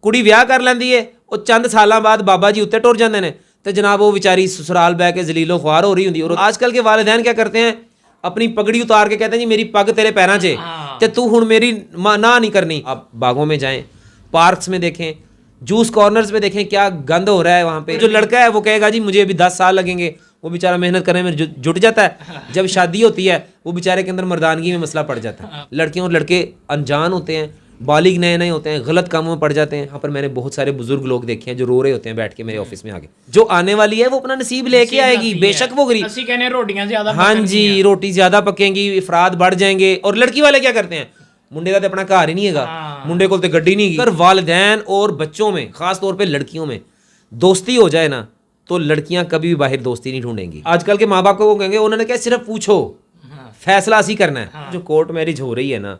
कुड़ी ਵਿਆਹ कर लैंदी है, ਉਹ चंद साल बाद बाबा जी उत्ते टुर जाते हैं तो जनाब वो बेचारी ससुराल बह के जलीलो ख्वार हो रही होंगी। और आजकल के वालिदैन क्या करते हैं, अपनी पगड़ी उतार के कहते हैं जी मेरी पग तेरे पैरों च ते तू हुण मेरी ना नहीं करनी। आप बागों में जाएं, पार्क्स में देखें, जूस कॉर्नर्स में देखें क्या गंद हो रहा है वहाँ पे। जो लड़का है वो कहेगा जी मुझे अभी 10 साल लगेंगे, वो बेचारा मेहनत करने में जुट जाता है। जब शादी होती है वो बेचारे के अंदर मर्दानगी में मसला पड़ जाता है। लड़कियों और लड़के अनजान होते हैं, बालिग नए नए होते हैं, गलत कामों में पड़ जाते हैं। यहाँ पर मैंने बहुत सारे बुजुर्ग लोग देखे हैं जो रो रहे होते हैं बैठ के मेरे ऑफिस में आगे। जो आने वाली है वो अपना नसीब लेके आएगी, बेशक वो गरीब। रोटियां ज्यादा, हाँ जी, रोटी ज्यादा पकेंगी, अफराद बढ़ जाएंगे। और लड़की वाले क्या करते हैं, मुंडे का तो अपना घर ही नहीं है, मुंडे को तो गड्डी नहीं। अगर वालिदैन और बच्चों में, खास तौर पे लड़कियों में दोस्ती हो जाए ना तो लड़कियां कभी भी बाहर दोस्ती नहीं ढूंढेंगी। आजकल के माँ बाप को वो कहेंगे, उन्होंने क्या सिर्फ पूछो, फैसला ऐसी करना है। जो कोर्ट मैरिज हो रही है ना,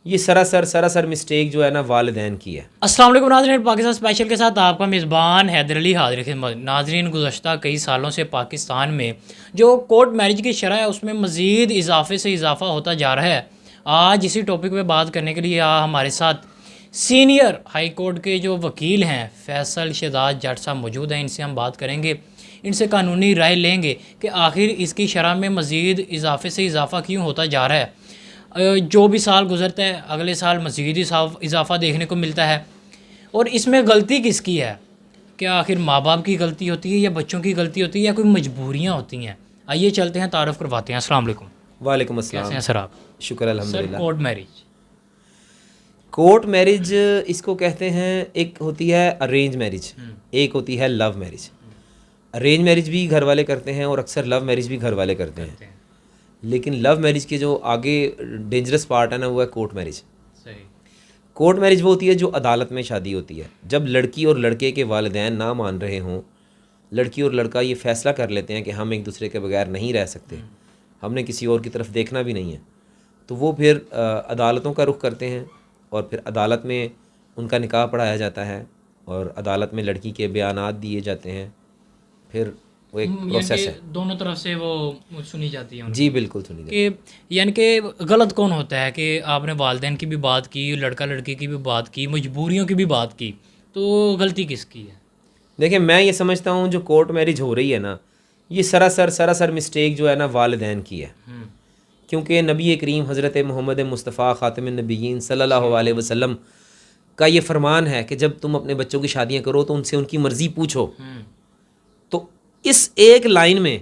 ये सरासर मिस्टेक जो है ना वालिदैन की है। अस्सलाम वालेकुम नाज़रीन, पाकिस्तान स्पेशल के साथ आपका मेज़बान हैदर अली हाज़िर खिदमत। नाज़रीन, गुज़श्ता कई सालों से पाकिस्तान में जो कोर्ट मैरिज की शरह है उसमें मज़ीद इजाफे से इजाफा होता जा रहा है। आज इसी टॉपिक पे बात करने के लिए हमारे साथ सीनियर हाई कोर्ट के जो वकील हैं फैसल शहजाद जट साहब मौजूद हैं। इनसे हम बात करेंगे, इनसे कानूनी राय लेंगे कि आखिर इसकी शरह में मज़ीद इजाफे से इजाफा क्यों होता जा रहा है। जो भी साल गुजरता है अगले साल मज़ीद इजाफा देखने को मिलता है। और इसमें गलती किसकी है, क्या आखिर माँ बाप की गलती होती है या बच्चों की गलती होती है या कोई मजबूरियाँ होती हैं। आइए चलते हैं, तारुफ करवाते हैं। अस्सलाम वालेकुम। वालेकुम अस्सलाम। कैसे हैं सर आप? शुक्र अल्हम्दुलिल्लाह। कोर्ट मैरिज इसको कहते हैं, एक होती है अरेंज मैरिज, एक होती है लव मैरिज। अरेंज मैरिज भी घर वाले करते हैं और अक्सर लव मैरिज भी घर वाले करते हैं। लेकिन लव मैरिज के जो आगे डेंजरस पार्ट है ना वो है कोर्ट मैरिज। सही। कोर्ट मैरिज वो होती है जो अदालत में शादी होती है, जब लड़की और लड़के के वालिदैन ना मान रहे हों, लड़की और लड़का ये फ़ैसला कर लेते हैं कि हम एक दूसरे के बगैर नहीं रह सकते, हमने किसी और की तरफ देखना भी नहीं है, तो वो फिर अदालतों का रुख करते हैं और फिर अदालत में उनका निकाह पढ़ाया जाता है और अदालत में लड़की के बयानात दिए जाते हैं। फिर वो एक प्रोसेस है, दोनों तरफ से वो सुनी जाती है। जी बिल्कुल सुनी जाती है। कि यानी कि गलत कौन होता है कि आपने वालिदैन की भी बात की, लड़का लड़की की भी बात की, मजबूरियों की भी बात की, तो गलती किसकी है? देखिए, मैं ये समझता हूँ जो कोर्ट मैरिज हो रही है ना, ये सरासर मिस्टेक जो है ना वालिदैन की है। क्योंकि नबी करीम हज़रत मोहम्मद मुस्तफ़ा ख़ातमुन नबिय्यीन सल्लल्लाहु अलैहि वसल्लम का ये फरमान है कि जब तुम अपने बच्चों की शादियाँ करो तो उनसे उनकी मर्ज़ी पूछो। तो इस एक लाइन में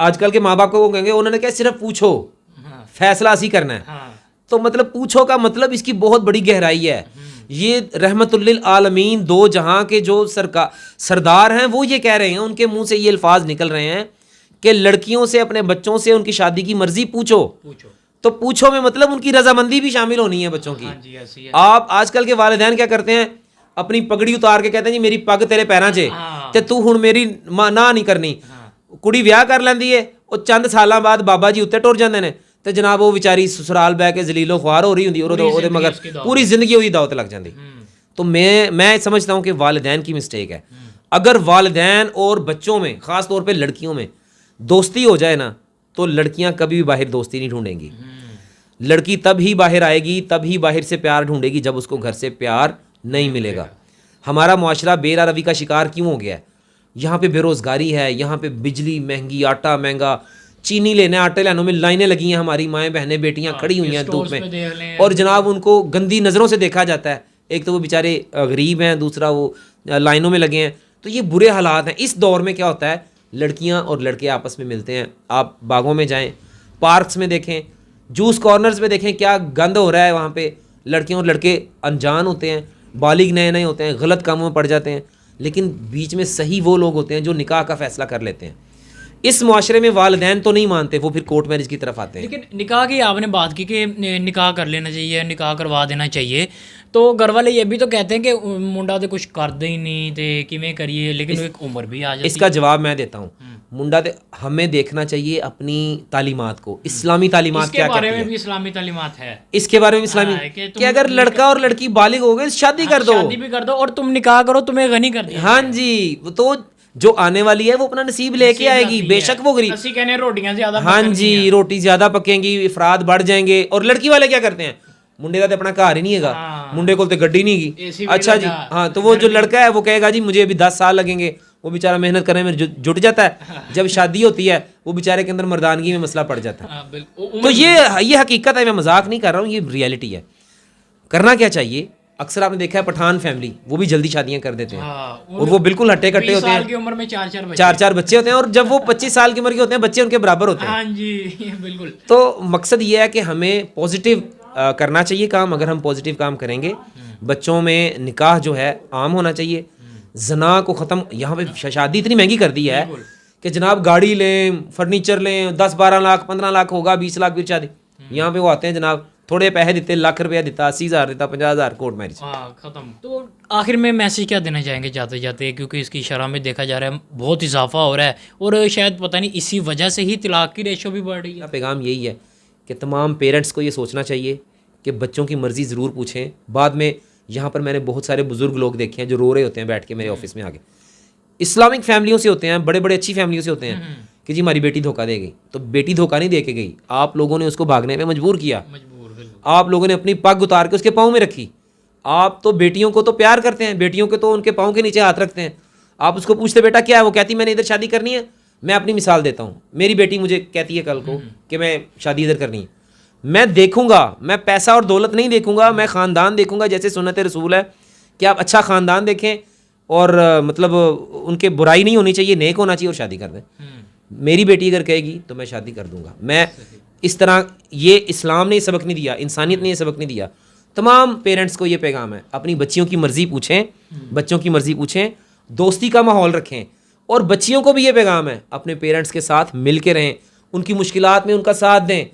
आजकल के माँ बाप को वो कहेंगे, उन्होंने क्या सिर्फ पूछो, फैसला ऐसी करना है। तो मतलब पूछो का मतलब इसकी बहुत बड़ी गहराई है। ये रहमतुल्लिल आलमीन दो जहां के जो सरदार हैं वो ये कह रहे हैं, उनके मुंह से ये अल्फाज निकल रहे हैं कि लड़कियों से, अपने बच्चों से उनकी शादी की मर्जी पूछो। तो पूछो में मतलब उनकी रजामंदी भी शामिल होनी है बच्चों की। हाँ, आप आजकल के वालिदैन क्या करते हैं, अपनी पगड़ी उतार के कहते हैं जी मेरी पग तेरे पैरों च ते तू हुण मेरी ना नहीं करनी। कुड़ी ਵਿਆਹ कर लैंदी है, ਉਹ चंद साल बाद बाबा जी उत्ते टुर जाते हैं तो जनाब वो बेचारी ससुराल बह के जलीलो ख्वार हो रही होंगी और मगर पूरी जिंदगी उसकी दावत लग जाती। तो मैं समझता हूँ कि वालिदैन की मिस्टेक है। अगर वालिदैन और बच्चों में, ख़ास तौर पे लड़कियों में दोस्ती हो जाए ना तो लड़कियां कभी भी बाहर दोस्ती नहीं ढूंढेंगी। लड़की तब ही बाहर आएगी, तब ही बाहर से प्यार ढूंढेगी जब उसको घर से प्यार नहीं मिलेगा। हमारा मुआशरा बेरारवी का शिकार क्यों हो गया है? यहाँ पे बेरोज़गारी है, यहाँ पे बिजली महंगी, आटा महंगा, चीनी लेने, आटे लेने में लाइनें लगी हैं, हमारी माएँ बहनें बेटियाँ खड़ी हुई हैं धूप में और जनाब उनको गंदी नज़रों से देखा जाता है। एक तो वो बेचारे गरीब हैं, दूसरा वो लाइनों में लगे हैं। तो ये बुरे हालात हैं। इस दौर में क्या होता है, लड़कियां और लड़के आपस में मिलते हैं। आप बागों में जाएं, पार्क्स में देखें, जूस कॉर्नर्स में देखें क्या गंद हो रहा है वहाँ पे। लड़कियों और लड़के अनजान होते हैं, बालिग नए नए होते हैं, गलत कामों में पड़ जाते हैं, लेकिन बीच में सही वो लोग होते हैं जो निकाह का फ़ैसला कर लेते हैं। इस मुआशरे में वालिदैन तो नहीं मानते, वो फिर कोर्ट मैरिज की तरफ आते हैं। लेकिन निकाह की आपने बात की कि निकाह कर लेना चाहिए, निकाह करवा देना चाहिए, तो घर वाले ये भी तो कहते हैं कि मुंडा तो कुछ करते ही नहीं थे, किमें करिए, लेकिन एक उम्र भी आ जाती है। इसका जवाब मैं देता हूँ। मुंडा तो हमें देखना चाहिए अपनी तालीमात को, इस्लामी तालीमात क्या कहती है। इसके बारे में भी इस्लामी तालीमात है, इसके बारे में इस्लामी कि अगर लड़का और लड़की बालिग हो गए शादी कर दो, शादी भी कर दो और तुम निकाह करो, तुम्हें गनी कर दिया। हाँ जी, तो जो आने वाली है वो अपना नसीब लेके आएगी, बेशक वो गरीब। रोटियां ज्यादा, हाँ जी, रोटी ज्यादा पकेंगी, अफराद बढ़ जाएंगे। और लड़की वाले क्या करते हैं, मुंडे का तो अपना घर ही नहीं हैगा, हाँ। मुंडे को तो गड्डी नहीं की। AC अच्छा जी, लगा, हाँ, तो वो जो लड़का है वो कहेगा जी मुझे अभी 10 साल लगेंगे, वो बेचारा मेहनत करने में जुट जाता है। जब शादी होती है वो बेचारे के अंदर मर्दानगी में मसला पड़ जाता है। हाँ, बिल्कुल। तो ये हकीकत है, मैं मजाक नहीं कर रहा हूँ, ये रियलिटी है। करना क्या चाहिए, अक्सर आपने देखा है पठान फैमिली, वो भी जल्दी शादियां कर देते हैं, हाँ, और वो बिल्कुल हट्टे कट्टे 20 होते साल हैं, की उम्र में 4-4 बच्चे। 4-4 बच्चे होते हैं, और जब वो 25 साल की उम्र के होते हैं बच्चे उनके बराबर होते हैं। हाँ जी, बिल्कुल। तो मकसद ये है कि हमें पॉजिटिव करना चाहिए काम। अगर हम पॉजिटिव काम करेंगे, बच्चों में निकाह जो है आम होना चाहिए, जना को ख़त्म। यहाँ पे शादी इतनी महंगी कर दी है कि जनाब गाड़ी लें, फर्नीचर लें, 10-12 लाख 15 लाख होगा, 20 लाख फिर शादी। यहाँ पे वो आते हैं जनाब, थोड़े पैसे देते, लाख रुपया देता, 80,000 देता, 50,000 कोर्ट मैरिज। हाँ, ख़त्म। तो आखिर में मैसेज क्या देना चाहेंगे जाते जाते, क्योंकि इसकी शरह में देखा जा रहा है बहुत इजाफा हो रहा है, और शायद पता नहीं इसी वजह से ही तलाक की रेशो भी बढ़ रही है। मेरा पैगाम यही है कि तमाम पेरेंट्स को ये सोचना चाहिए कि बच्चों की मर्ज़ी ज़रूर पूछें। बाद में यहाँ पर मैंने बहुत सारे बुज़ुर्ग लोग देखे हैं जो रो रहे होते हैं बैठ के मेरे ऑफिस में आके, इस्लामिक फैमिलियों से होते हैं, बड़े बड़े अच्छी फैमिलियों से होते हैं, कि जी हमारी बेटी धोखा दे गई। तो बेटी धोखा नहीं दे के गई, आप लोगों ने उसको भागने पे मजबूर किया, आप लोगों ने अपनी पग उतार के उसके पाँव में रखी। आप तो बेटियों को तो प्यार करते हैं, बेटियों के तो उनके पाँव के नीचे हाथ रखते हैं। आप उसको पूछते बेटा क्या है, वो कहती मैंने इधर शादी करनी है। मैं अपनी मिसाल देता हूँ, मेरी बेटी मुझे कहती है कल को कि मैं शादी इधर करनी है, मैं देखूंगा, मैं पैसा और दौलत नहीं देखूंगा, मैं ख़ानदान देखूंगा, जैसे सुन्नत रसूल है कि आप अच्छा ख़ानदान देखें, और मतलब उनके बुराई नहीं होनी चाहिए, नेक होना चाहिए, और शादी कर दें। मेरी बेटी अगर कहेगी तो मैं शादी कर दूंगा। मैं इस तरह, ये इस्लाम ने ये सबक नहीं दिया, इंसानियत ने ये सबक नहीं दिया। तमाम पेरेंट्स को ये पैगाम है, अपनी बच्चियों की मर्ज़ी पूछें, बच्चों की मर्ज़ी पूछें, दोस्ती का माहौल रखें। और बच्चियों को भी ये पैगाम है, अपने पेरेंट्स के साथ मिल के रहें, उनकी मुश्किलात में उनका साथ दें,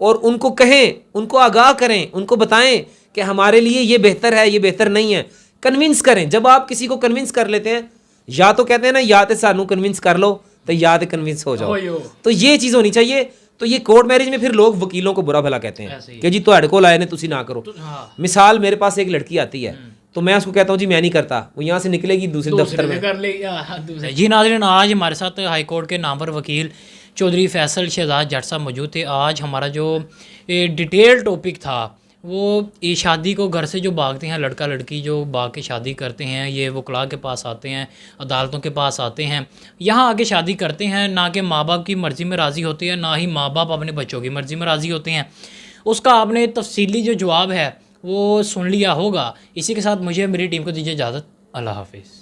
और उनको कहें, उनको आगाह करें, उनको बताएं कि हमारे लिए ये बेहतर है, ये बेहतर नहीं है। कन्विंस करें। जब आप किसी को कन्विंस कर लेते हैं, या तो कहते हैं ना, या तो सानू कन्विंस कर लो, तो या तो कन्विंस हो जाओ। तो ये चीज़ होनी चाहिए। तो ये कोर्ट मैरिज में फिर लोग वकीलों को बुरा भला कहते हैं कि जी तुहाड़े को लाए ने, तुसी ना करो। मिसाल, मेरे पास एक लड़की आती है, तो मैं उसको कहता हूँ जी मैं नहीं करता, वो यहाँ से निकलेगी दूसरे दफ्तर में कर ले। जी नाज़रीन, आज हमारे साथ हाई कोर्ट के नामवर वकील चौधरी फैसल शहजाद जट साहब मौजूद थे। आज हमारा जो डिटेल टॉपिक था वो ये शादी को घर से जो भागते हैं लड़का लड़की, जो भाग के शादी करते हैं, ये वकला के पास आते हैं, अदालतों के पास आते हैं, यहाँ आके शादी करते हैं, ना कि माँ बाप की मर्ज़ी में राज़ी होते हैं, ना ही माँ बाप अपने बच्चों की मर्ज़ी में राज़ी होते हैं। उसका आपने तफसीली जो जवाब है वो सुन लिया होगा। इसी के साथ मुझे मेरी टीम को दीजिए इजाज़त। अल्लाह हाफिज़।